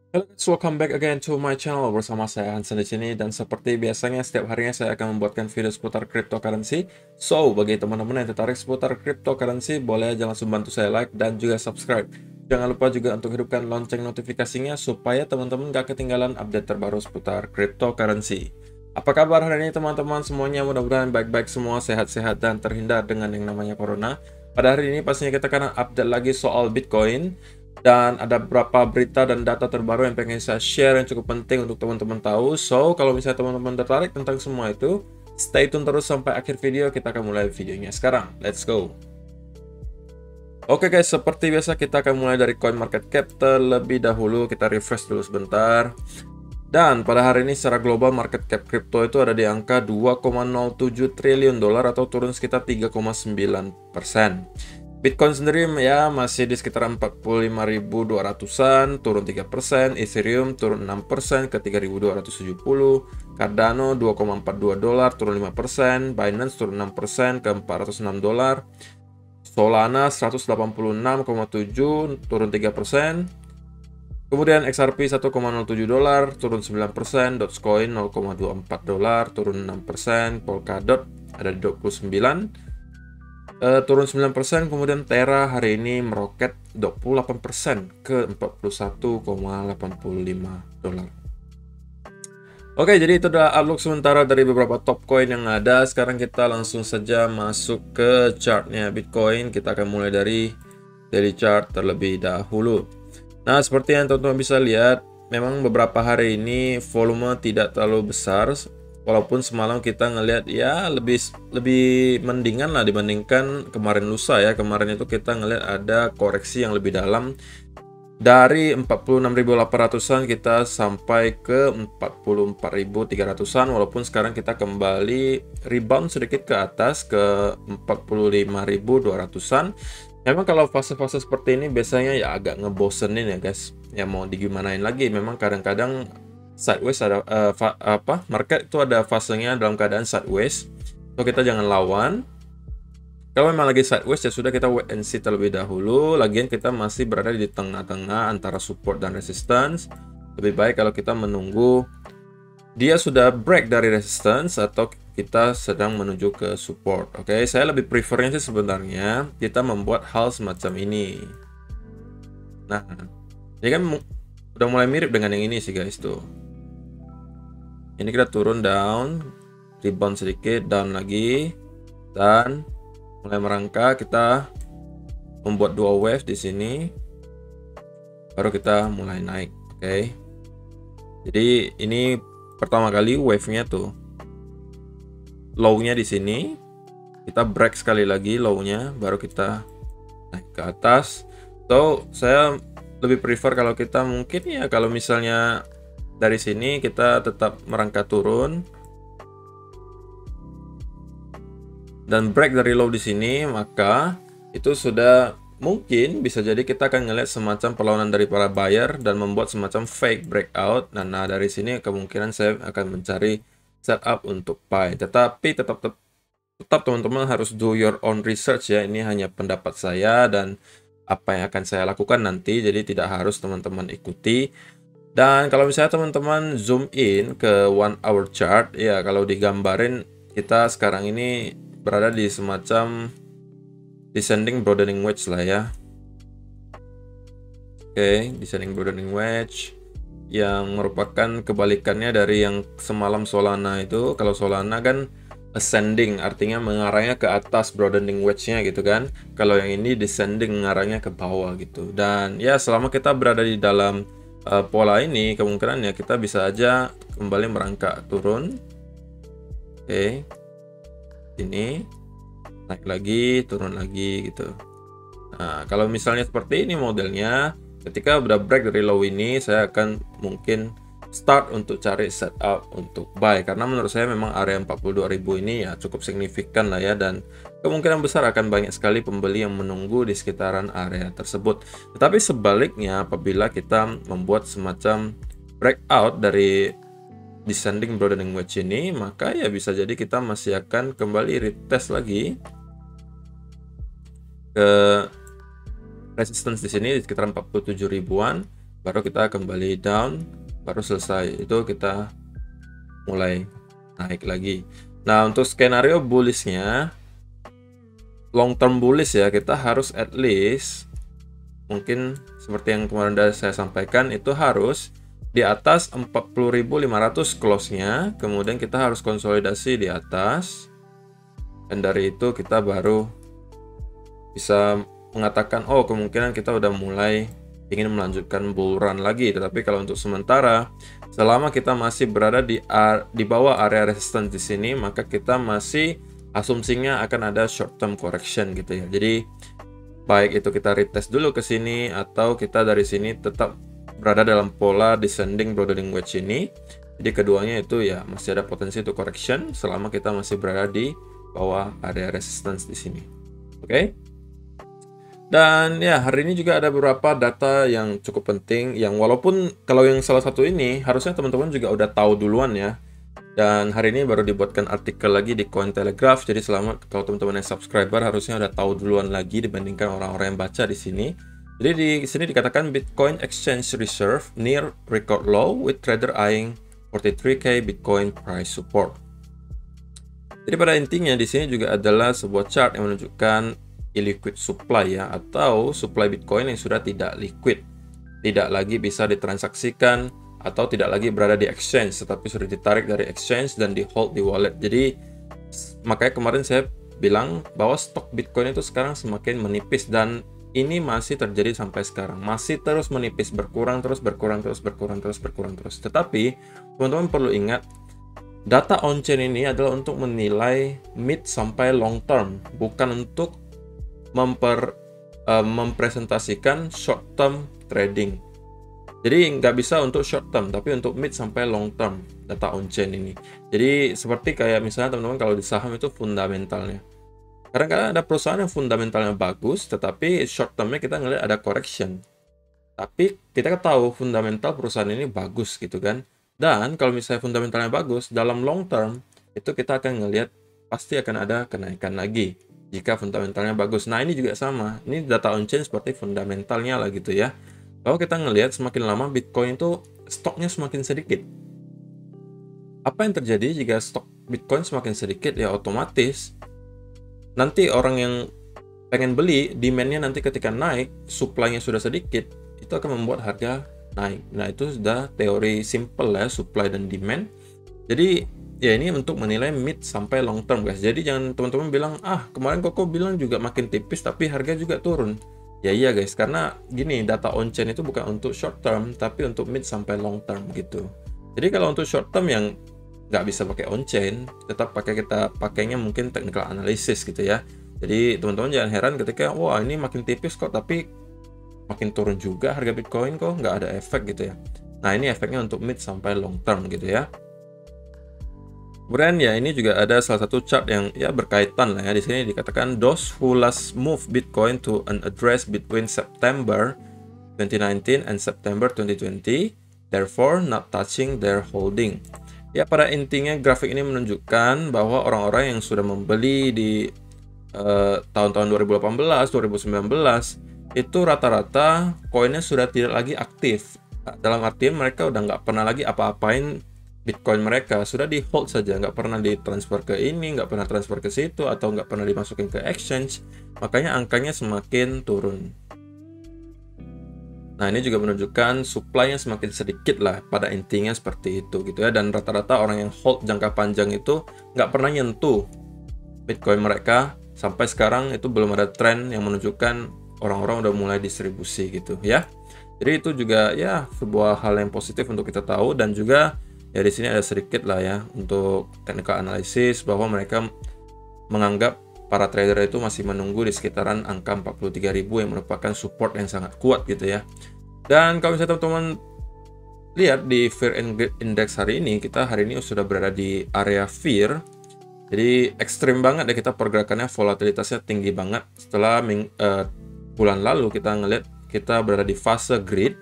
Hello guys, welcome back again to my channel bersama saya Hansen di sini, dan seperti biasanya setiap harinya saya akan membuatkan video seputar cryptocurrency. So, bagi teman-teman yang tertarik seputar cryptocurrency, boleh aja langsung bantu saya like dan juga subscribe. Jangan lupa juga untuk hidupkan lonceng notifikasinya supaya teman-teman gak ketinggalan update terbaru seputar cryptocurrency. Apa kabar hari ini teman-teman semuanya? Mudah-mudahan baik-baik semua, sehat-sehat dan terhindar dengan yang namanya corona. Pada hari ini pastinya kita akan update lagi soal Bitcoin. Dan ada beberapa berita dan data terbaru yang pengen saya share yang cukup penting untuk teman-teman tahu. So, kalau misalnya teman-teman tertarik tentang semua itu, stay tune terus sampai akhir video. Kita akan mulai videonya sekarang. Let's go! Oke guys, seperti biasa kita akan mulai dari CoinMarketCap terlebih dahulu. Kita refresh dulu sebentar. Dan pada hari ini secara global market cap crypto itu ada di angka 2,07 triliun dolar atau turun sekitar 3,9%. Bitcoin sendiri ya masih di sekitar 45.200-an, turun 3%, Ethereum turun 6% ke 3.270, Cardano 2,42 dolar, turun 5%, Binance turun 6% ke 406 dolar, Solana 186,7 turun 3%, kemudian XRP 1,07 dolar, turun 9%, Dogecoin 0,24 dolar, turun 6%, Polkadot ada di 29, turun 9%, kemudian Terra hari ini meroket 28% ke 41,85 dolar. Oke, jadi itu udah outlook sementara dari beberapa top coin yang ada. Sekarang kita langsung saja masuk ke chartnya Bitcoin. Kita akan mulai dari daily chart terlebih dahulu. Nah, seperti yang teman-teman bisa lihat, memang beberapa hari ini volume tidak terlalu besar. Walaupun semalam kita ngelihat ya lebih mendingan lah dibandingkan kemarin lusa ya. Kemarin itu kita ngelihat ada koreksi yang lebih dalam. Dari 46.800-an kita sampai ke 44.300-an, walaupun sekarang kita kembali rebound sedikit ke atas ke 45.200-an. Memang kalau fase-fase seperti ini biasanya ya agak ngebosenin ya guys. Ya mau digimanain lagi, memang kadang-kadang sideways ada market itu ada fasenya dalam keadaan sideways. So kita jangan lawan. Kalau memang lagi sideways ya sudah, kita wait and see terlebih dahulu. Lagian kita masih berada di tengah-tengah antara support dan resistance. Lebih baik kalau kita menunggu dia sudah break dari resistance atau kita sedang menuju ke support. Oke, saya lebih prefernya sih sebenarnya kita membuat hal semacam ini. Nah, ini kan udah mulai mirip dengan yang ini sih guys tuh. Ini kita turun down, rebound sedikit, down lagi, dan mulai merangkak. Kita membuat dua wave di sini, baru kita mulai naik. Oke, jadi ini pertama kali wave-nya tuh, low-nya di sini, kita break sekali lagi low-nya, baru kita naik ke atas. So saya lebih prefer kalau kita mungkin ya kalau misalnya dari sini kita tetap merangkak turun dan break dari low di sini, maka itu sudah mungkin bisa jadi kita akan ngeliat semacam perlawanan dari para buyer dan membuat semacam fake breakout. Nah, dari sini kemungkinan saya akan mencari setup untuk buy. Tetapi tetap teman-teman harus do your own research ya. Ini hanya pendapat saya dan apa yang akan saya lakukan nanti, jadi tidak harus teman-teman ikuti. Dan kalau misalnya teman-teman zoom in ke 1 hour chart, ya kalau digambarin kita sekarang ini berada di semacam descending broadening wedge lah ya. Oke, descending broadening wedge yang merupakan kebalikannya dari yang semalam Solana itu. Kalau Solana kan ascending, artinya mengarahnya ke atas broadening wedge-nya gitu kan. Kalau yang ini descending, mengarahnya ke bawah gitu. Dan ya selama kita berada di dalam pola ini, kemungkinan ya kita bisa aja kembali merangkak turun. Oke, ini naik lagi, turun lagi gitu. Nah, kalau misalnya seperti ini modelnya, ketika udah break dari low ini, saya akan mungkin start untuk cari setup untuk buy, karena menurut saya memang area 42.000 ini ya cukup signifikan lah ya, dan kemungkinan besar akan banyak sekali pembeli yang menunggu di sekitaran area tersebut. Tetapi sebaliknya, apabila kita membuat semacam breakout dari descending broadening wedge ini, maka ya bisa jadi kita masih akan kembali retest lagi ke resistance di sini di sekitar 47 ribuan. baru kita kembali down, baru selesai. Itu kita mulai naik lagi. Nah, untuk skenario bullishnya, long term bullish ya, kita harus at least, mungkin seperti yang kemarin sudah saya sampaikan, itu harus di atas 40.500 close-nya, kemudian kita harus konsolidasi di atas, dan dari itu kita baru bisa mengatakan, oh kemungkinan kita udah mulai ingin melanjutkan bull run lagi. Tetapi kalau untuk sementara, selama kita masih berada di bawah area resistance di sini, maka kita masih asumsinya akan ada short term correction gitu ya. Jadi baik itu kita retest dulu ke sini atau kita dari sini tetap berada dalam pola descending broadening wedge ini. Jadi keduanya itu ya masih ada potensi untuk correction selama kita masih berada di bawah area resistance di sini. Oke. Dan ya, hari ini juga ada beberapa data yang cukup penting, yang walaupun kalau yang salah satu ini harusnya teman-teman juga udah tahu duluan ya. Dan hari ini baru dibuatkan artikel lagi di Cointelegraph, jadi kalau teman-teman yang subscriber harusnya udah tahu duluan lagi dibandingkan orang-orang yang baca di sini. Jadi di sini dikatakan Bitcoin Exchange Reserve near record low with trader eyeing 43k Bitcoin price support. Jadi pada intinya di sini juga adalah sebuah chart yang menunjukkan illiquid supply ya, atau supply Bitcoin yang sudah tidak liquid, tidak lagi bisa ditransaksikan atau tidak lagi berada di exchange, tetapi sudah ditarik dari exchange dan di hold di wallet. Jadi makanya kemarin saya bilang bahwa stok Bitcoin itu sekarang semakin menipis, dan ini masih terjadi sampai sekarang, masih terus menipis, berkurang terus. Tetapi teman-teman perlu ingat, data on-chain ini adalah untuk menilai mid sampai long term, bukan untuk mempresentasikan short term trading. Jadi nggak bisa untuk short term, tapi untuk mid sampai long term data on-chain ini. Jadi seperti kayak misalnya teman-teman kalau di saham itu fundamentalnya. Kadang-kadang ada perusahaan yang fundamentalnya bagus, tetapi short termnya kita ngelihat ada correction. Tapi kita tahu fundamental perusahaan ini bagus gitu kan. Dan kalau misalnya fundamentalnya bagus, dalam long term itu kita akan ngelihat pasti akan ada kenaikan lagi jika fundamentalnya bagus. Nah ini juga sama, ini data on-chain seperti fundamentalnya lah gitu ya. Kalau kita ngelihat semakin lama Bitcoin itu stoknya semakin sedikit. Apa yang terjadi jika stok Bitcoin semakin sedikit? Ya otomatis nanti orang yang pengen beli, demand-nya nanti ketika naik, supply-nya sudah sedikit, itu akan membuat harga naik. Nah itu sudah teori simple ya, supply dan demand. Jadi ya ini untuk menilai mid sampai long term guys. Jadi jangan teman-teman bilang, kemarin Koko bilang juga makin tipis tapi harga juga turun. Ya iya guys, karena gini, data on-chain itu bukan untuk short term, tapi untuk mid sampai long term gitu. Jadi kalau untuk short term yang nggak bisa pakai on-chain, tetap kita pakainya mungkin technical analysis gitu ya. Jadi teman-teman jangan heran ketika, wah ini makin tipis kok, tapi makin turun juga harga Bitcoin kok, nggak ada efek gitu ya. Nah ini efeknya untuk mid sampai long term gitu ya. Kemudian ya ini juga ada salah satu chart yang ya berkaitan lah ya. Di sini dikatakan those who last move Bitcoin to an address between September 2019 and September 2020, therefore not touching their holding. Ya pada intinya grafik ini menunjukkan bahwa orang-orang yang sudah membeli di tahun-tahun 2018, 2019 itu rata-rata koinnya sudah tidak lagi aktif. Dalam artian mereka udah nggak pernah lagi apa-apain Bitcoin mereka, sudah di hold saja, nggak pernah ditransfer ke ini, nggak pernah transfer ke situ, atau nggak pernah dimasukin ke exchange. Makanya angkanya semakin turun. Nah ini juga menunjukkan supply-nya semakin sedikit lah, pada intinya seperti itu gitu ya. Dan rata-rata orang yang hold jangka panjang itu nggak pernah nyentuh Bitcoin mereka sampai sekarang. Itu belum ada tren yang menunjukkan orang-orang udah mulai distribusi gitu ya. Jadi itu juga ya sebuah hal yang positif untuk kita tahu. Dan juga ya di sini ada sedikit lah ya untuk technical analysis bahwa mereka menganggap para trader itu masih menunggu di sekitaran angka 43.000 yang merupakan support yang sangat kuat gitu ya. Dan kalau misalnya teman-teman lihat di Fear and Greed Index hari ini, kita hari ini sudah berada di area Fear. Jadi ekstrim banget ya kita pergerakannya, volatilitasnya tinggi banget. Setelah bulan lalu kita ngeliat kita berada di fase Greed.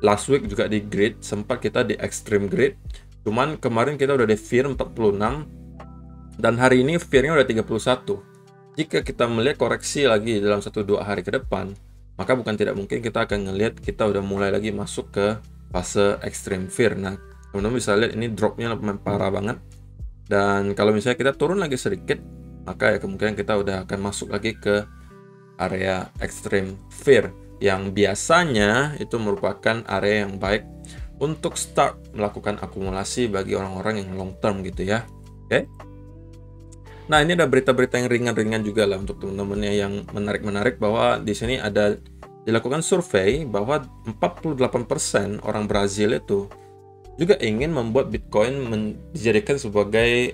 Last week juga di Greed, sempat kita di Extreme Greed. Cuman kemarin kita udah di Fear 46 dan hari ini Fear-nya udah 31. Jika kita melihat koreksi lagi dalam 1-2 hari ke depan, maka bukan tidak mungkin kita akan ngelihat kita udah mulai lagi masuk ke fase extreme fear. Nah, teman-teman bisa lihat ini dropnya parah banget. Dan kalau misalnya kita turun lagi sedikit, maka ya kemungkinan kita udah akan masuk lagi ke area extreme fear, yang biasanya itu merupakan area yang baik untuk start melakukan akumulasi bagi orang-orang yang long term gitu ya. Oke. Nah, ini ada berita-berita yang ringan-ringan juga lah untuk teman-temannya yang menarik-menarik, bahwa di sini ada dilakukan survei bahwa 48% orang Brazil itu juga ingin membuat Bitcoin dijadikan sebagai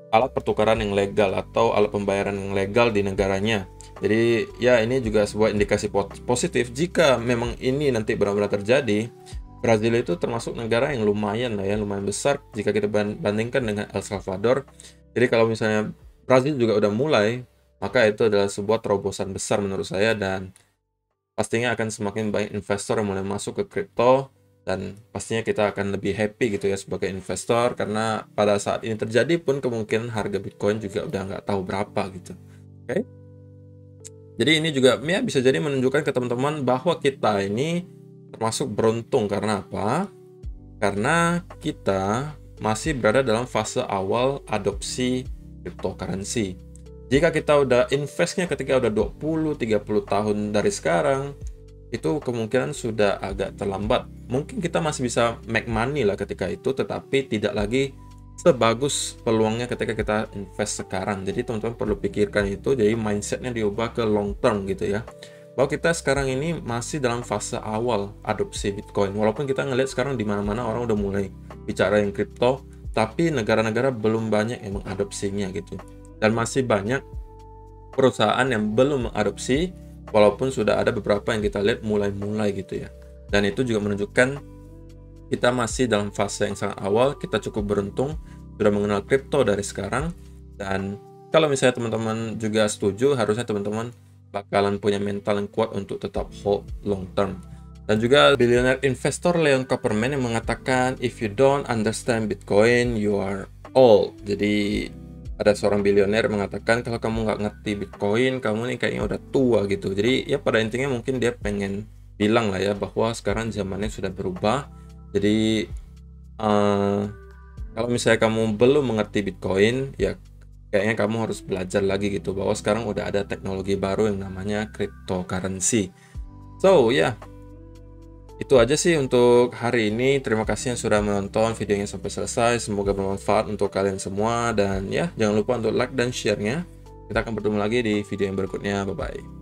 alat pertukaran yang legal atau alat pembayaran yang legal di negaranya. Jadi ya ini juga sebuah indikasi positif jika memang ini nanti benar-benar terjadi. Brazil itu termasuk negara yang lumayan lah ya, lumayan besar jika kita bandingkan dengan El Salvador. Jadi kalau misalnya Brazil juga udah mulai, maka itu adalah sebuah terobosan besar menurut saya, dan pastinya akan semakin banyak investor yang mulai masuk ke kripto, dan pastinya kita akan lebih happy gitu ya sebagai investor, karena pada saat ini terjadi pun kemungkinan harga Bitcoin juga udah nggak tahu berapa gitu. Oke. Jadi ini juga ya bisa jadi menunjukkan ke teman-teman bahwa kita ini termasuk beruntung. Karena apa? Karena kita masih berada dalam fase awal adopsi cryptocurrency. Jika kita udah investnya ketika udah 20-30 tahun dari sekarang, itu kemungkinan sudah agak terlambat. Mungkin kita masih bisa make money lah ketika itu, tetapi tidak lagi sebagus peluangnya ketika kita invest sekarang. Jadi teman-teman perlu pikirkan itu, jadi mindsetnya diubah ke long term gitu ya. Bahwa kita sekarang ini masih dalam fase awal adopsi Bitcoin. Walaupun kita ngelihat sekarang di mana-mana orang udah mulai bicara yang kripto, tapi negara-negara belum banyak yang mengadopsinya gitu. Dan masih banyak perusahaan yang belum mengadopsi, walaupun sudah ada beberapa yang kita lihat mulai-mulai gitu ya. Dan itu juga menunjukkan kita masih dalam fase yang sangat awal. Kita cukup beruntung sudah mengenal kripto dari sekarang. Dan kalau misalnya teman-teman juga setuju, harusnya teman-teman bakalan punya mental yang kuat untuk tetap hold long term. Dan juga billionaire investor Leon Cooperman yang mengatakan, if you don't understand Bitcoin, you are old. Jadi ada seorang bilioner mengatakan kalau kamu nggak ngerti Bitcoin, kamu nih kayaknya udah tua gitu. Jadi ya pada intinya mungkin dia pengen bilang lah ya bahwa sekarang zamannya sudah berubah. Jadi kalau misalnya kamu belum mengerti Bitcoin, ya kayaknya kamu harus belajar lagi gitu, bahwa sekarang udah ada teknologi baru yang namanya cryptocurrency. So ya, itu aja sih untuk hari ini. Terima kasih yang sudah menonton videonya sampai selesai. Semoga bermanfaat untuk kalian semua. Dan ya, jangan lupa untuk like dan share-nya. Kita akan bertemu lagi di video yang berikutnya. Bye-bye.